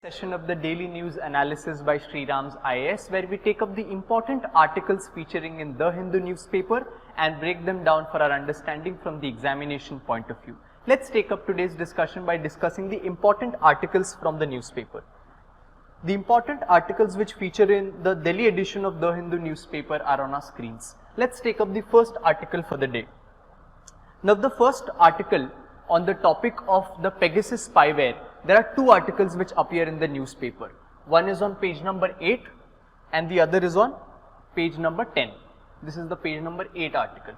Session of the daily news analysis by SRIRAM'S IAS, where we take up the important articles featuring in the Hindu newspaper and break them down for our understanding from the examination point of view. Let's take up today's discussion by discussing the important articles from the newspaper. The important articles which feature in the Delhi edition of the Hindu newspaper are on our screens. Let's take up the first article for the day. Now, the first article on the topic of the Pegasus spyware, there are two articles which appear in the newspaper. One is on page number 8 and the other is on page number 10. This is the page number 8 article,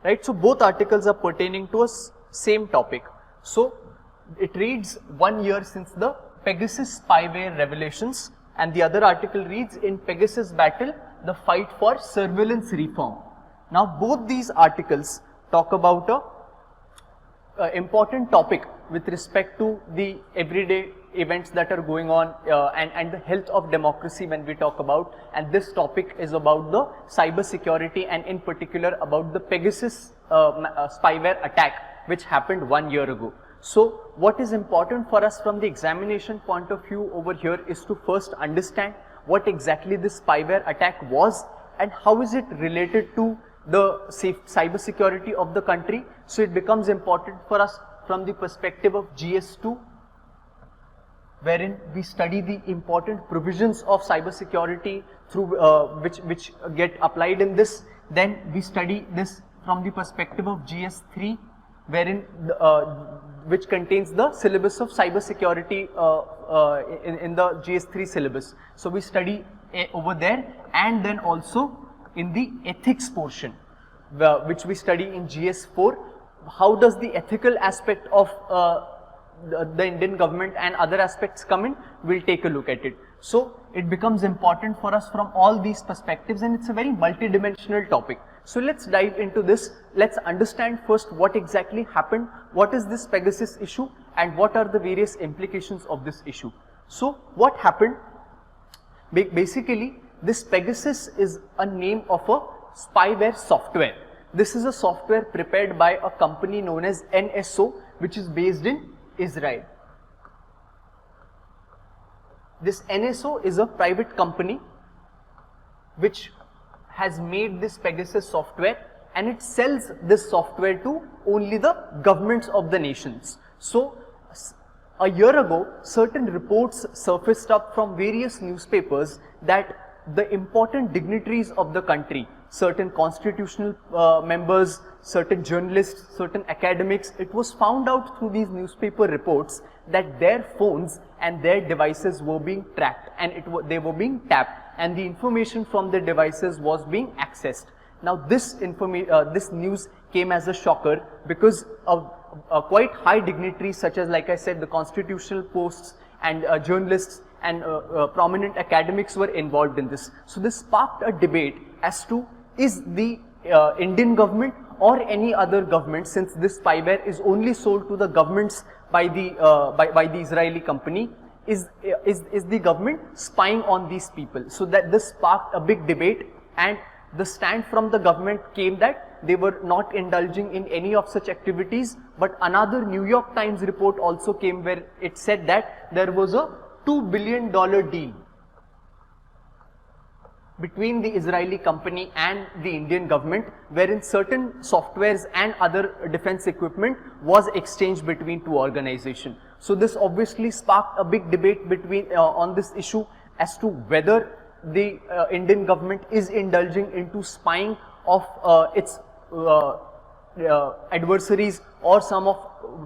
right? So, both articles are pertaining to a same topic. So, it reads 1 year since the Pegasus spyware revelations, and the other article reads in Pegasus battle, the fight for surveillance reform. Now, both these articles talk about a important topic with respect to the everyday events that are going on and the health of democracy when we talk about, and this topic is about the cyber security and in particular about the Pegasus spyware attack which happened 1 year ago. So, what is important for us from the examination point of view over here is to first understand what exactly this spyware attack was and how is it related to the cyber security of the country. So, it becomes important for us from the perspective of GS2, wherein we study the important provisions of cyber security through which get applied in this. Then we study this from the perspective of GS3, wherein which contains the syllabus of cyber security in the GS3 syllabus. So, we study over there, and then also in the ethics portion, which we study in GS4, how does the ethical aspect of the Indian government and other aspects come in, we'll take a look at it. So, it becomes important for us from all these perspectives, and it's a very multidimensional topic. So, let's dive into this. Let's understand first what exactly happened, what is this Pegasus issue, and what are the various implications of this issue. So, what happened? Basically, this Pegasus is a name of a spyware software. This is a software prepared by a company known as NSO, which is based in Israel. This NSO is a private company which has made this Pegasus software, and it sells this software to only the governments of the nations. So, a year ago, certain reports surfaced up from various newspapers that the important dignitaries of the country, certain constitutional members, certain journalists, certain academics, it was found out through these newspaper reports that their phones and their devices were being tracked, and they were being tapped, and the information from the devices was being accessed. Now, this news came as a shocker because of quite high dignitaries such as, like I said, the constitutional posts and journalists and prominent academics were involved in this. So, this sparked a debate as to is the Indian government or any other government, since this spyware is only sold to the governments by the Israeli company, is the government spying on these people. So, that this sparked a big debate, and the stand from the government came that they were not indulging in any of such activities. But another New York Times report also came where it said that there was a $2 billion deal between the Israeli company and the Indian government, wherein certain softwares and other defense equipment was exchanged between two organizations. So, this obviously sparked a big debate between on this issue as to whether the Indian government is indulging into spying of its adversaries or some of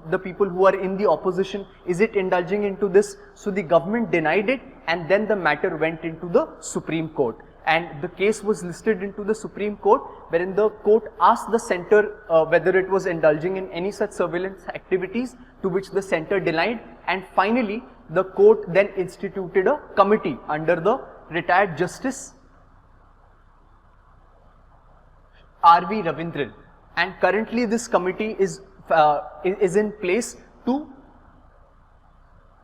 the people who are in the opposition. Is it indulging into this? So, the government denied it, and then the matter went into the Supreme Court, and the case was listed into the Supreme Court, wherein the court asked the center whether it was indulging in any such surveillance activities, to which the center denied, and finally the court then instituted a committee under the retired Justice R.V. Ravindran, and currently this committee is in place to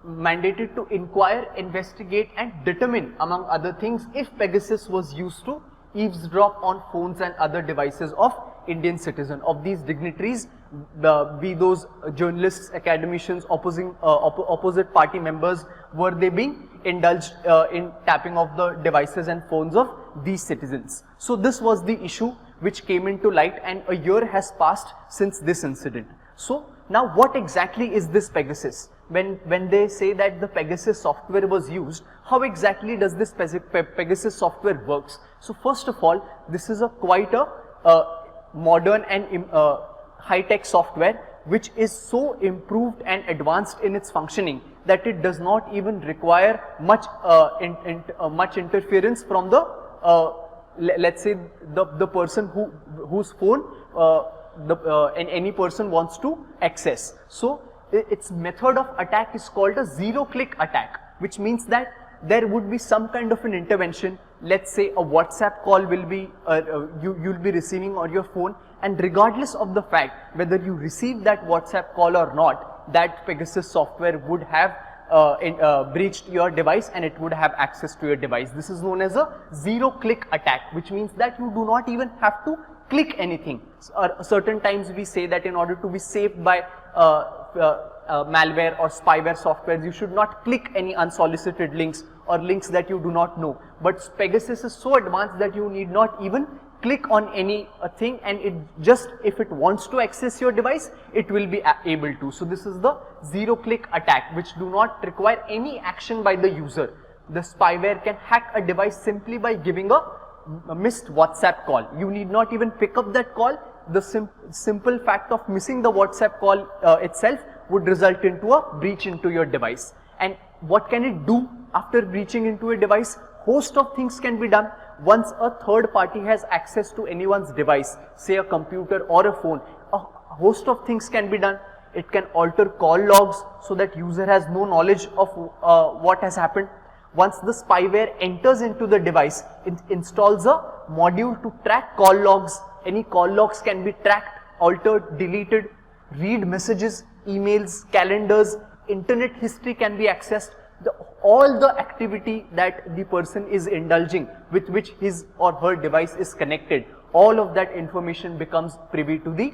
mandated to inquire, investigate and determine, among other things, if Pegasus was used to eavesdrop on phones and other devices of Indian citizens, of these dignitaries be those journalists, academicians, opposite party members, were they being indulged in tapping of the devices and phones of these citizens. So this was the issue which came into light, and a year has passed since this incident. So now what exactly is this Pegasus? When they say that the Pegasus software was used, how exactly does this Pegasus software works? So first of all, this is quite a modern and high-tech software which is so improved and advanced in its functioning that it does not even require much interference from the let's say the person whose phone any person wants to access. So its method of attack is called a zero-click attack, which means that there would be some kind of an intervention. Let's say a WhatsApp call will be you'll be receiving on your phone, and regardless of the fact whether you receive that WhatsApp call or not, that Pegasus software would have breached your device and it would have access to your device. This is known as a zero-click attack, which means that you do not even have to click anything. Certain times we say that in order to be saved by malware or spyware software, you should not click any unsolicited links or links that you do not know. But Pegasus is so advanced that you need not even click on any thing, and it just, if it wants to access your device, it will be able to. So this is the zero-click attack, which do not require any action by the user. The spyware can hack a device simply by giving a missed WhatsApp call. You need not even pick up that call. The simple fact of missing the WhatsApp call itself would result into a breach into your device. And what can it do after breaching into a device? Host of things can be done. Once a third party has access to anyone's device, say a computer or a phone, a host of things can be done. It can alter call logs so that user has no knowledge of what has happened. Once the spyware enters into the device, it installs a module to track call logs. Any call logs can be tracked, altered, deleted, read messages, emails, calendars, internet history can be accessed. All the activity that the person is indulging with which his or her device is connected, all of that information becomes privy to the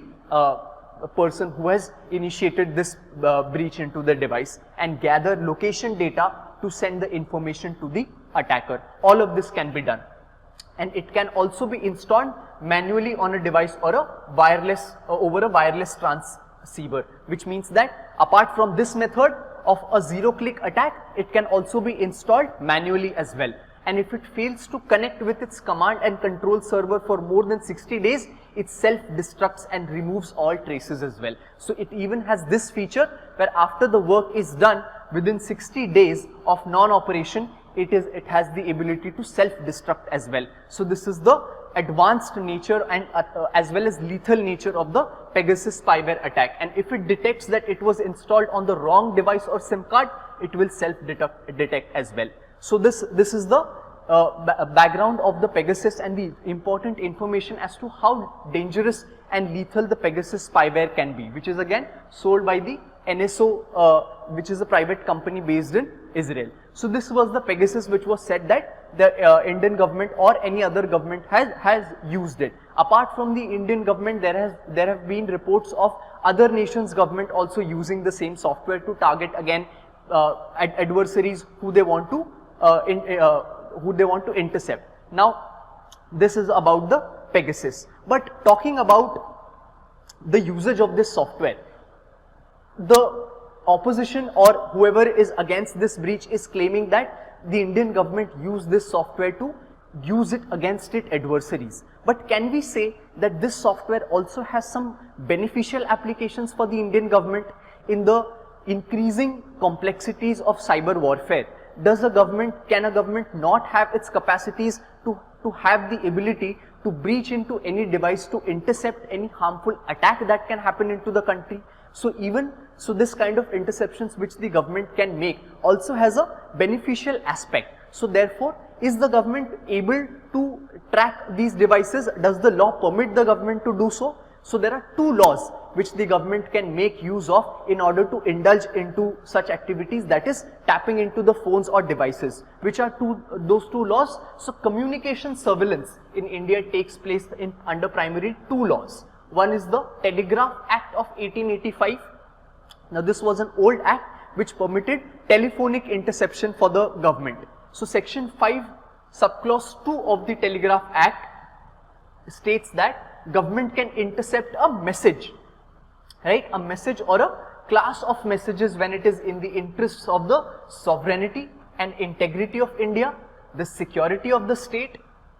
person who has initiated this breach into the device, and gather location data to send the information to the attacker. All of this can be done, and it can also be installed manually on a device or a wireless over a wireless transceiver, which means that apart from this method of a zero-click attack, it can also be installed manually as well. And if it fails to connect with its command and control server for more than 60 days, it self-destructs and removes all traces as well. So it even has this feature where after the work is done, within 60 days of non-operation, it has the ability to self-destruct as well. So this is the advanced nature and as well as lethal nature of the Pegasus spyware attack. And if it detects that it was installed on the wrong device or SIM card, it will self-detect as well. So this is the background of the Pegasus and the important information as to how dangerous and lethal the Pegasus spyware can be, which is again sold by the NSO, which is a private company based in Israel. So this was the Pegasus which was said that the Indian government or any other government has used it. Apart from the Indian government, there have been reports of other nations' government also using the same software to target again adversaries who they want to intercept. Now this is about the Pegasus. But talking about the usage of this software, the opposition or whoever is against this breach is claiming that the Indian government used this software to use it against its adversaries. But can we say that this software also has some beneficial applications for the Indian government in the increasing complexities of cyber warfare? Can a government not have its capacities to have the ability to breach into any device to intercept any harmful attack that can happen into the country? So this kind of interceptions which the government can make also has a beneficial aspect. So therefore, is the government able to track these devices? Does the law permit the government to do so? So there are two laws which the government can make use of in order to indulge into such activities, that is tapping into the phones or devices. Which are those two laws? So communication surveillance in India takes place under primarily two laws. One is the Telegraph Act of 1885. Now this was an old act which permitted telephonic interception for the government. So section 5 subclause 2 of the Telegraph Act states that government can intercept a message, right, a message or a class of messages when it is in the interests of the sovereignty and integrity of India, the security of the state,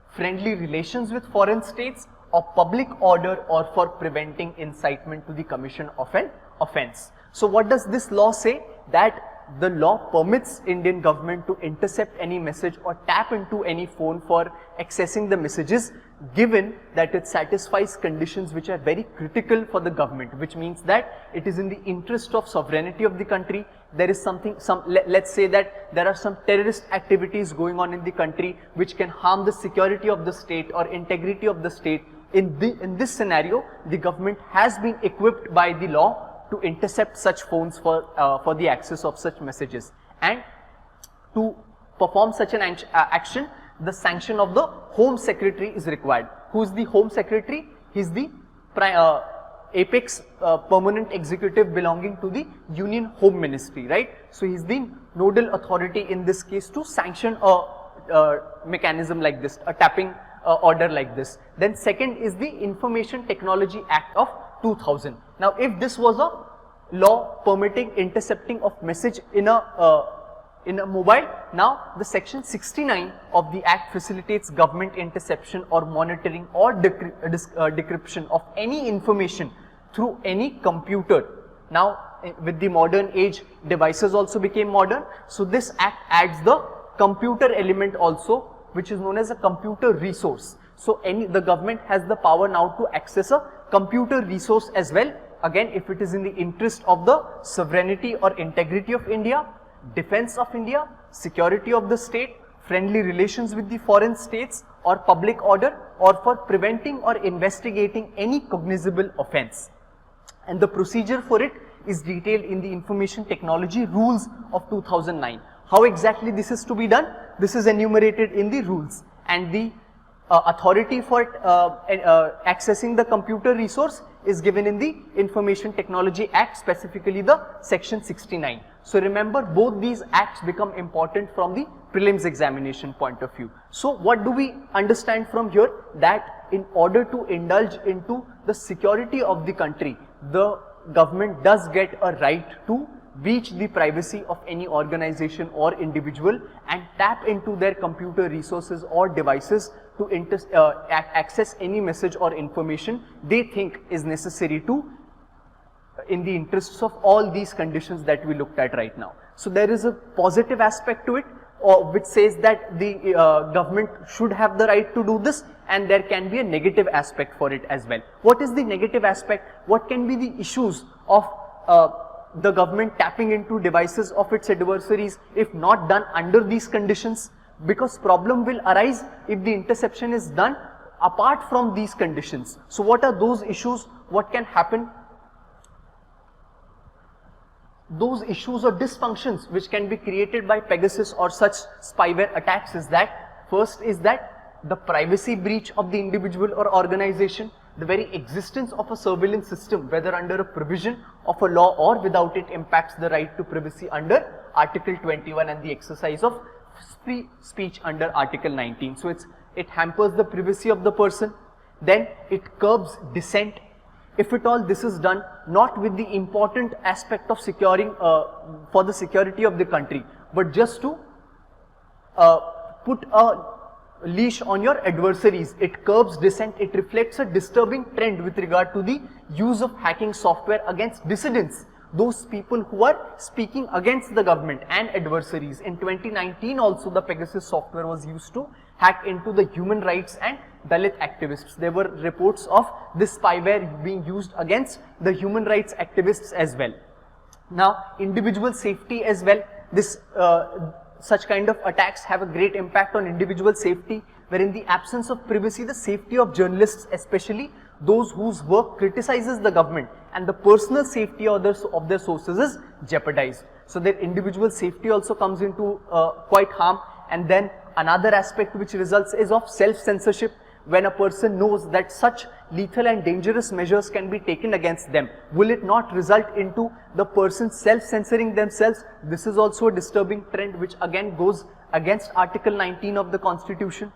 friendly relations with foreign states, or public order, or for preventing incitement to the commission of an offence. So what does this law say? That the law permits Indian government to intercept any message or tap into any phone for accessing the messages, given that it satisfies conditions which are very critical for the government, which means that it is in the interest of sovereignty of the country. There is let's say that there are some terrorist activities going on in the country which can harm the security of the state or integrity of the state. In this scenario, the government has been equipped by the law to intercept such phones for the access of such messages, and to perform such an action, the sanction of the Home Secretary is required. Who is the Home Secretary? He is the apex permanent executive belonging to the Union Home Ministry, right? So he is the nodal authority in this case to sanction a mechanism like this, a tapping order like this. Then second is the Information Technology Act of 2000. Now if this was a law permitting intercepting of message in a mobile, now the section 69 of the act facilitates government interception or monitoring or decryption of any information through any computer. Now with the modern age, devices also became modern, so this act adds the computer element also, which is known as a computer resource. So the government has the power now to access a computer resource as well, again if it is in the interest of the sovereignty or integrity of India, defense of India, security of the state, friendly relations with the foreign states, or public order, or for preventing or investigating any cognizable offence. And the procedure for it is detailed in the Information Technology Rules of 2009. How exactly this is to be done? This is enumerated in the rules, and the authority for accessing the computer resource is given in the Information Technology Act, specifically the section 69. So remember, both these acts become important from the prelims examination point of view. So what do we understand from here? That in order to indulge into the security of the country, the government does get a right to breach the privacy of any organization or individual and tap into their computer resources or devices to access any message or information they think is necessary to, in the interests of all these conditions that we looked at right now. So there is a positive aspect to it, which says that the government should have the right to do this, and there can be a negative aspect for it as well. What is the negative aspect? What can be the issues of the government tapping into devices of its adversaries if not done under these conditions? Because problem will arise if the interception is done apart from these conditions. So what are those issues? What can happen? Those issues or dysfunctions which can be created by Pegasus or such spyware attacks is that, first is that the privacy breach of the individual or organization, the very existence of a surveillance system, whether under a provision of a law or without it, impacts the right to privacy under Article 21 and the exercise of free speech under Article 19. So it hampers the privacy of the person. Then it curbs dissent. If at all this is done not with the important aspect of securing for the security of the country, but just to put a leash on your adversaries, it curbs dissent. It reflects a disturbing trend with regard to the use of hacking software against dissidents, those people who are speaking against the government and adversaries. In 2019 also, the Pegasus software was used to hack into the human rights and Dalit activists. There were reports of this spyware being used against the human rights activists as well. Now, individual safety as well. This such kind of attacks have a great impact on individual safety, where in the absence of privacy, the safety of journalists, especially those whose work criticizes the government, and the personal safety of their sources is jeopardized. So their individual safety also comes into quite harm. And then another aspect which results is of self-censorship, when a person knows that such lethal and dangerous measures can be taken against them? Will it not result into the person self-censoring themselves? This is also a disturbing trend which again goes against Article 19 of the Constitution.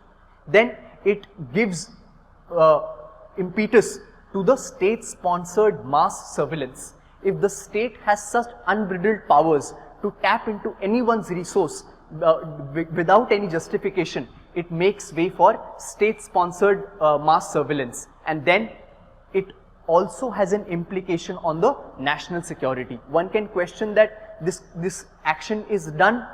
Then it gives impetus to the state-sponsored mass surveillance. If the state has such unbridled powers to tap into anyone's resource without any justification, it makes way for state-sponsored mass surveillance, and then it also has an implication on the national security. One can question that this action is done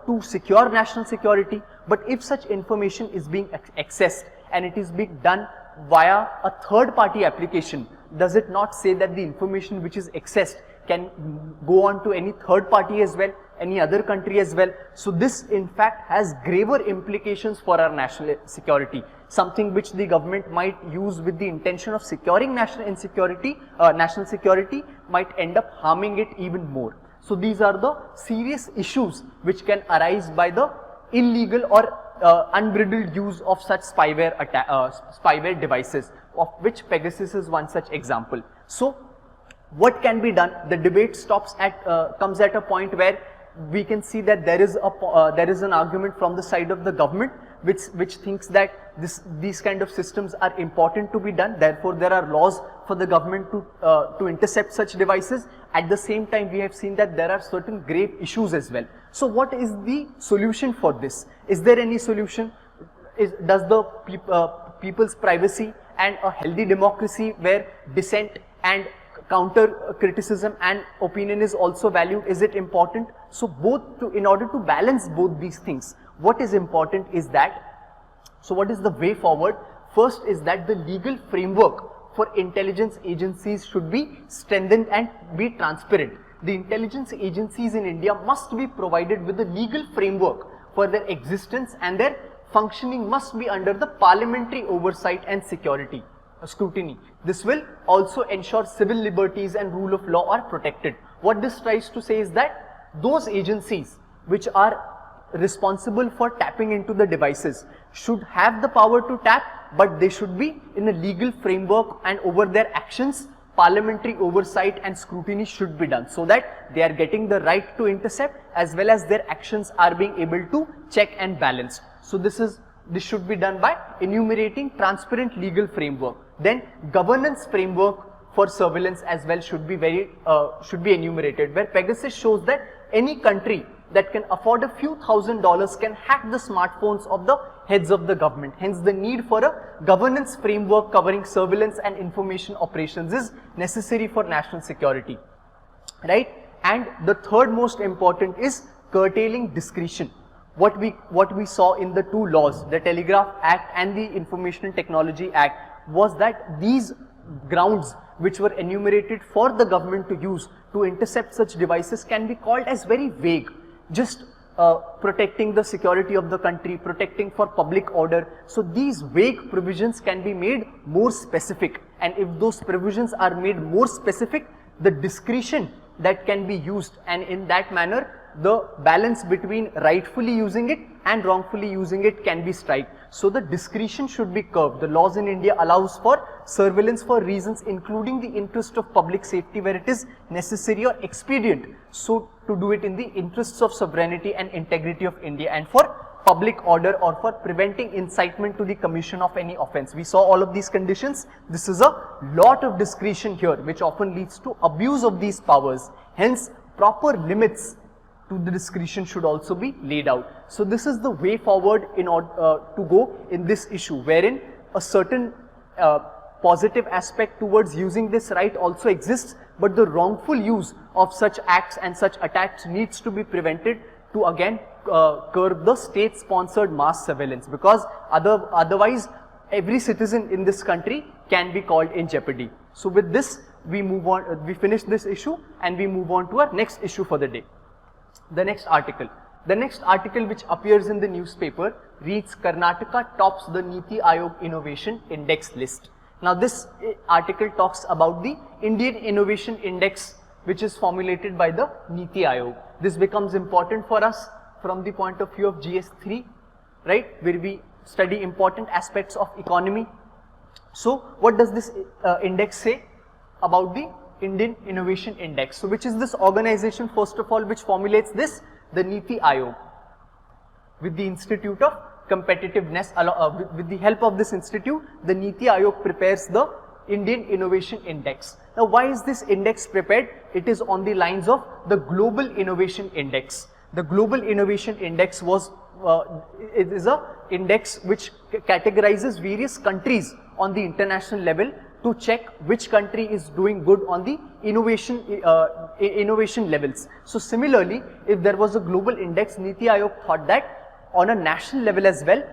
to secure national security, but if such information is being accessed and it is being done via a third party application, does it not say that the information which is accessed can go on to any third party as well, any other country as well? So this in fact has graver implications for our national security, something which the government might use with the intention of securing national security might end up harming it even more. So these are the serious issues which can arise by the illegal or unbridled use of such spyware devices, of which Pegasus is one such example. So what can be done? The debate comes at a point where we can see that there is an argument from the side of the government which thinks that these kind of systems are important to be done. Therefore, there are laws for the government to intercept such devices. At the same time, we have seen that there are certain grave issues as well. So what is the solution for this? Is there any solution? Does the people's privacy and a healthy democracy where dissent and counter criticism and opinion is also valued, is it important? So in order to balance both these things, what is important is that, so what is the way forward? First is that the legal framework for intelligence agencies should be strengthened and be transparent. The intelligence agencies in India must be provided with a legal framework for their existence, and their functioning must be under the parliamentary oversight and scrutiny. This will also ensure civil liberties and rule of law are protected. What this tries to say is that those agencies which are responsible for tapping into the devices should have the power to tap, but they should be in a legal framework, and over their actions parliamentary oversight and scrutiny should be done, so that they are getting the right to intercept as well as their actions are being able to check and balance. So this should be done by enumerating transparent legal framework. Then governance framework for surveillance as well should be enumerated, where Pegasus shows that any country that can afford a few $1,000s can hack the smartphones of the heads of the government. Hence the need for a governance framework covering surveillance and information operations is necessary for national security, right? And the third most important is curtailing discretion. What we saw in the two laws, the Telegraph Act and the Information and Technology Act, was that these grounds which were enumerated for the government to use to intercept such devices can be called as very vague. Just protecting the security of the country, protecting for public order. So these vague provisions can be made more specific, and if those provisions are made more specific, the discretion that can be used, and in that manner the balance between rightfully using it and wrongfully using it can be struck. So the discretion should be curbed. The laws in India allows for surveillance for reasons including the interest of public safety where it is necessary or expedient, so to do it in the interests of sovereignty and integrity of India, and for public order or for preventing incitement to the commission of any offence. We saw all of these conditions. This is a lot of discretion here which often leads to abuse of these powers. Hence proper limits to the discretion should also be laid out. So this is the way forward in order to go in this issue, wherein a certain positive aspect towards using this right also exists, but the wrongful use of such acts and such attacks needs to be prevented to again curb the state-sponsored mass surveillance, because otherwise every citizen in this country can be called in jeopardy. So with this we move on, we finish this issue and we move on to our next issue for the day. The next article which appears in the newspaper reads, Karnataka tops the NITI Aayog Innovation Index list. Now this article talks about the Indian Innovation Index which is formulated by the NITI Aayog. This becomes important for us from the point of view of GS3, right, where we study important aspects of economy. So what does this index say about the Indian Innovation Index? So which is this organization first of all which formulates this? The NITI Aayog. With the Institute of Competitiveness, with the help of this institute, the NITI Aayog prepares the Indian Innovation Index. Now why is this index prepared? It is on the lines of the Global Innovation Index. The Global Innovation Index was, it is a index which categorizes various countries on the international level to check which country is doing good on the innovation levels. So similarly, if there was a global index, NITI Aayog thought that on a national level as well,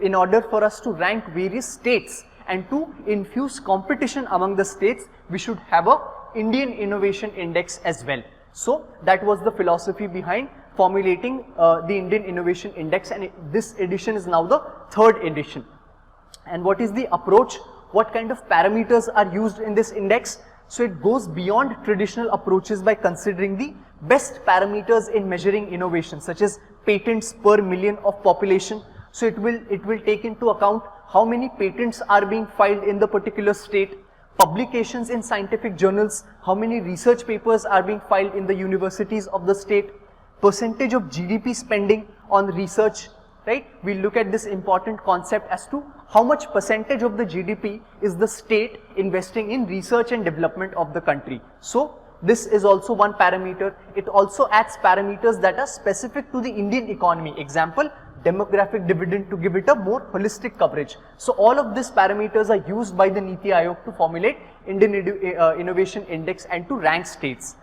in order for us to rank various states and to infuse competition among the states, we should have a Indian Innovation Index as well. So that was the philosophy behind formulating the Indian Innovation Index, and this edition is now the third edition. And what is the approach? What kind of parameters are used in this index? So it goes beyond traditional approaches by considering the best parameters in measuring innovation, such as patents per million of population. So it will take into account how many patents are being filed in the particular state, publications in scientific journals, how many research papers are being filed in the universities of the state, percentage of GDP spending on research, right? We look at this important concept as to how much percentage of the GDP is the state investing in research and development of the country. So this is also one parameter. It also adds parameters that are specific to the Indian economy. Example, demographic dividend, to give it a more holistic coverage. So all of these parameters are used by the NITI Aayog to formulate Indian Innovation Index and to rank states.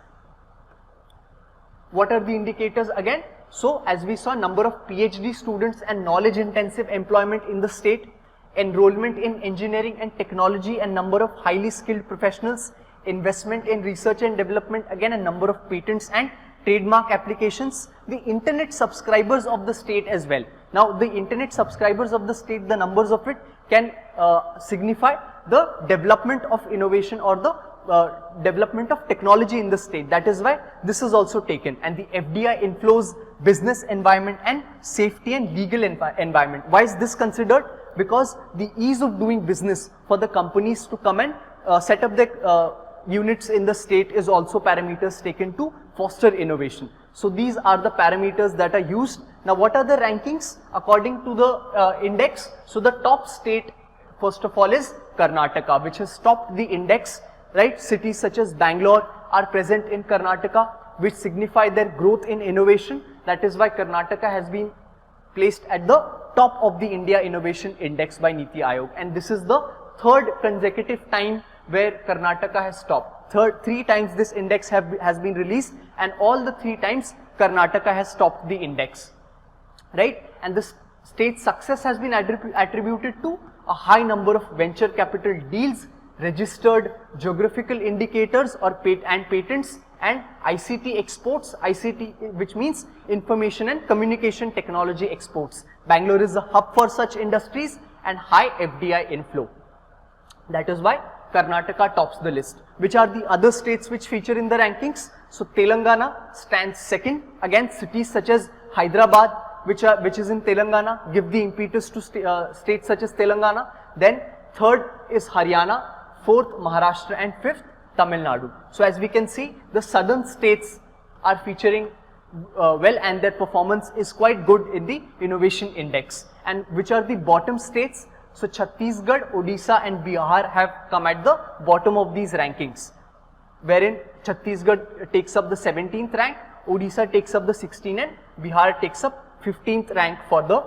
What are the indicators again? So as we saw, number of PhD students and knowledge intensive employment in the state, enrollment in engineering and technology and number of highly skilled professionals, investment in research and development, again a number of patents and trademark applications, the internet subscribers of the state as well. Now the internet subscribers of the state, the numbers of it can signify the development of innovation or the development of technology in the state. That is why this is also taken. And the FDI inflows, business environment and safety and legal environment. Why is this considered? Because the ease of doing business for the companies to come and set up their units in the state is also parameters taken to foster innovation. So these are the parameters that are used. Now what are the rankings according to the index? So the top state first of all is Karnataka, which has topped the index, right? Cities such as Bangalore are present in Karnataka, which signify their growth in innovation. That is why Karnataka has been placed at the top of the India Innovation Index by NITI Aayog, and this is the third consecutive time where Karnataka has topped. Three times this index has been released, and all the three times Karnataka has topped the index, right? And the state's success has been attributed to a high number of venture capital deals, registered geographical indicators or patents, and ICT exports, ICT which means information and communication technology exports. Bangalore is a hub for such industries and high FDI inflow. That is why Karnataka tops the list. Which are the other states which feature in the rankings? So Telangana stands second. Again, cities such as Hyderabad, which is in Telangana, give the impetus to states such as Telangana. Then third is Haryana, fourth Maharashtra, and fifth Tamil Nadu. So as we can see, the southern states are featuring well, and their performance is quite good in the Innovation Index. And which are the bottom states? So Chhattisgarh, Odisha and Bihar have come at the bottom of these rankings, wherein Chhattisgarh takes up the 17th rank, Odisha takes up the 16th, and Bihar takes up 15th rank for the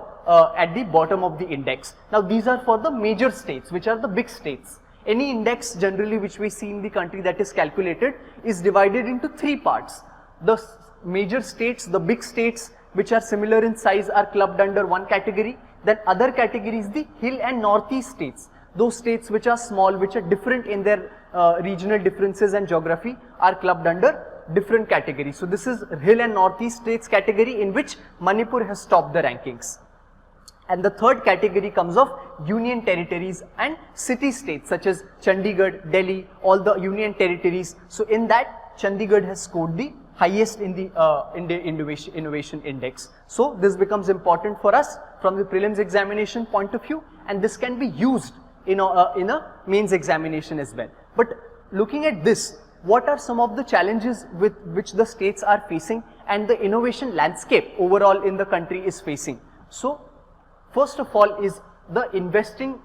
at the bottom of the index. Now these are for the major states, which are the big states. Any index generally which we see in the country that is calculated is divided into three parts. The major states, the big states which are similar in size, are clubbed under one category. Then other categories, the hill and northeast states, those states which are small, which are different in their regional differences and geography, are clubbed under different categories. So this is hill and northeast states category, in which Manipur has topped the rankings. And the third category comes of union territories and city states such as Chandigarh, Delhi, all the union territories. So in that, Chandigarh has scored the highest in the innovation index. So this becomes important for us from the prelims examination point of view, and this can be used in a mains examination as well. But looking at this, what are some of the challenges with which the states are facing and the innovation landscape overall in the country is facing? So first of all is the investing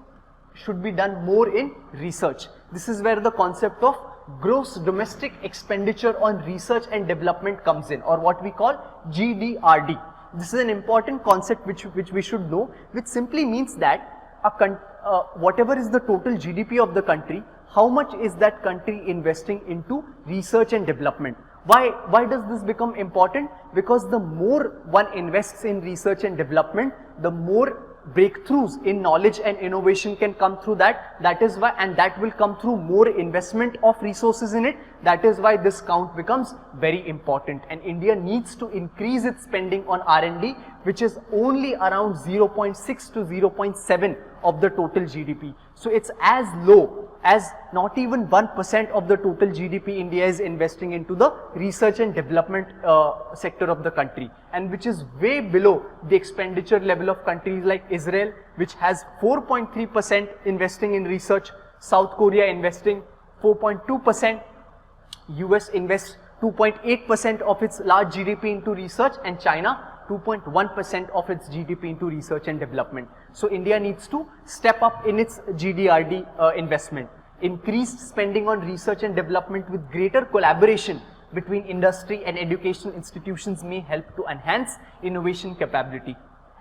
should be done more in research. This is where the concept of gross domestic expenditure on research and development comes in, or what we call GDRD. This is an important concept which we should know, which simply means that whatever is the total GDP of the country, how much is that country investing into research and development. Why does this become important? Because the more one invests in research and development, the more breakthroughs in knowledge and innovation can come through that. That is why, and that will come through more investment of resources in it. That is why this count becomes very important, and India needs to increase its spending on R&D, which is only around 0.6 to 0.7 of the total GDP. So it's as low as not even 1% of the total GDP India is investing into the research and development sector of the country, and which is way below the expenditure level of countries like Israel, which has 4.3% investing in research, South Korea investing 4.2%, US invests 2.8% of its large GDP into research, and China 2.1% of its GDP into research and development. So India needs to step up in its GDRD investment. Increased spending on research and development with greater collaboration between industry and educational institutions may help to enhance innovation capability,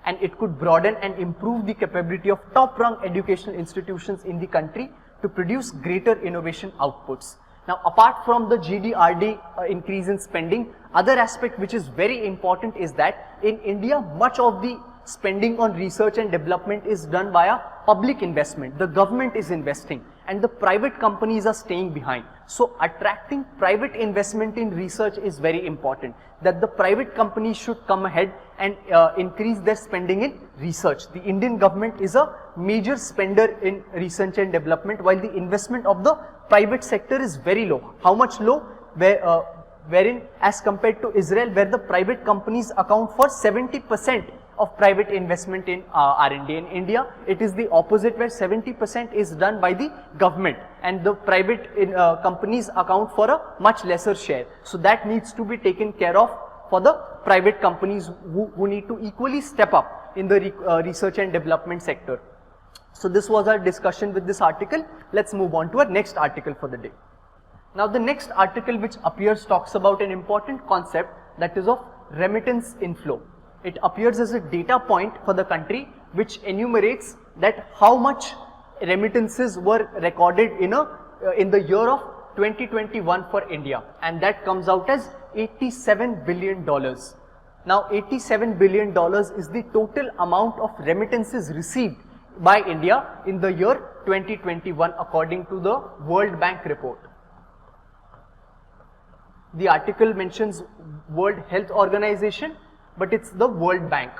and it could broaden and improve the capability of top-rung educational institutions in the country to produce greater innovation outputs. Now, apart from the GDRD increase in spending, other aspect which is very important is that in India, much of the spending on research and development is done via public investment. The government is investing and the private companies are staying behind. So attracting private investment in research is very important, that the private companies should come ahead and increase their spending in research. The Indian government is a major spender in research and development, while the investment of the private sector is very low. How much low? Wherein as compared to Israel, where the private companies account for 70% of private investment in R&D. In India, it is the opposite, where 70% is done by the government and the private companies account for a much lesser share. So that needs to be taken care of for the private companies who need to equally step up in the research and development sector. So this was our discussion with this article. Let's move on to our next article for the day. Now the next article which appears talks about an important concept, that is of remittance inflow. It appears as a data point for the country which enumerates that how much remittances were recorded in the year of 2021 for India, and that comes out as $87 billion. Now $87 billion is the total amount of remittances received by India in the year 2021 according to the World Bank report. The article mentions World Health Organization, but it's the World Bank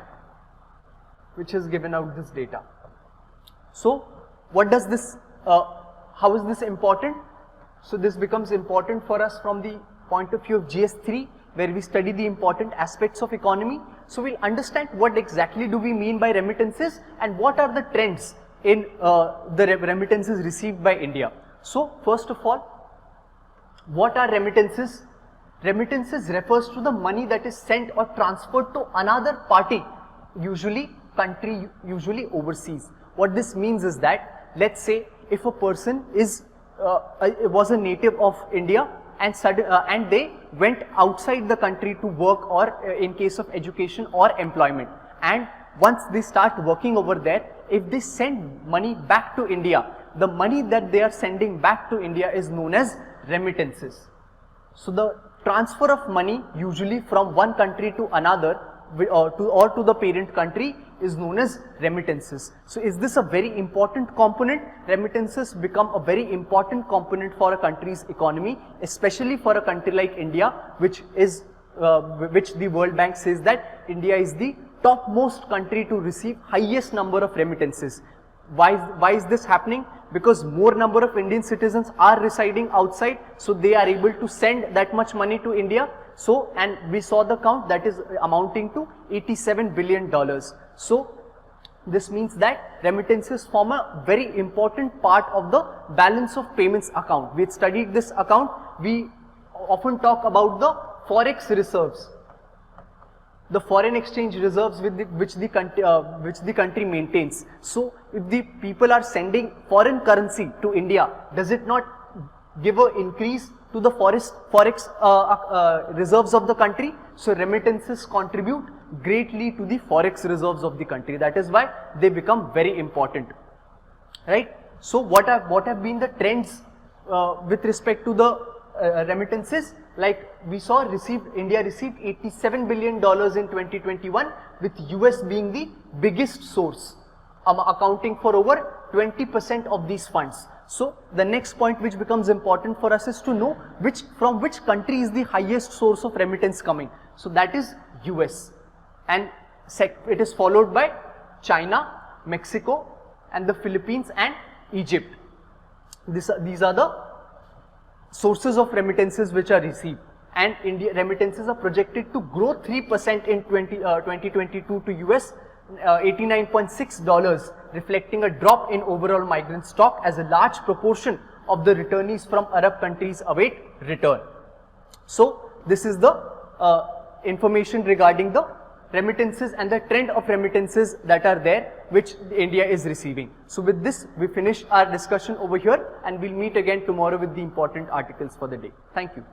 which has given out this data. So what does this, how is this important? So this becomes important for us from the point of view of GS3, where we study the important aspects of economy. So we'll understand what exactly do we mean by remittances and what are the trends in the remittances received by India. So first of all, what are remittances? Remittances refers to the money that is sent or transferred to another party, usually country, usually overseas. What this means is that, let's say if a person was a native of India and they went outside the country to work, or in case of education or employment, and once they start working over there, if they send money back to India, the money that they are sending back to India is known as remittances. So the transfer of money usually from one country to another or to the parent country is known as remittances. So is this a very important component? Remittances become a very important component for a country's economy, especially for a country like India, which the World Bank says that India is the topmost country to receive highest number of remittances. Why is this happening? because more number of Indian citizens are residing outside, so they are able to send that much money to India. So, and we saw the count that is amounting to $87 billion. So, this means that remittances form a very important part of the balance of payments account. We had studied this account. We often talk about the forex reserves, the foreign exchange reserves which the country maintains. So, if the people are sending foreign currency to India, does it not give an increase to the forex reserves of the country? So, remittances contribute greatly to the forex reserves of the country. That is why they become very important, right? So, what have been the trends with respect to the remittances? Like we saw, India received $87 billion in 2021, with US being the biggest source, accounting for over 20% of these funds. So, the next point which becomes important for us is to know from which country is the highest source of remittance coming. So, that is US, and it is followed by China, Mexico, and the Philippines and Egypt. These are the sources of remittances which are received, and India remittances are projected to grow 3% in 2022 to US $89.6, reflecting a drop in overall migrant stock as a large proportion of the returnees from Arab countries await return. So, this is the information regarding the remittances and the trend of remittances that are there, which India is receiving. So, with this we finish our discussion over here, and we'll meet again tomorrow with the important articles for the day. Thank you.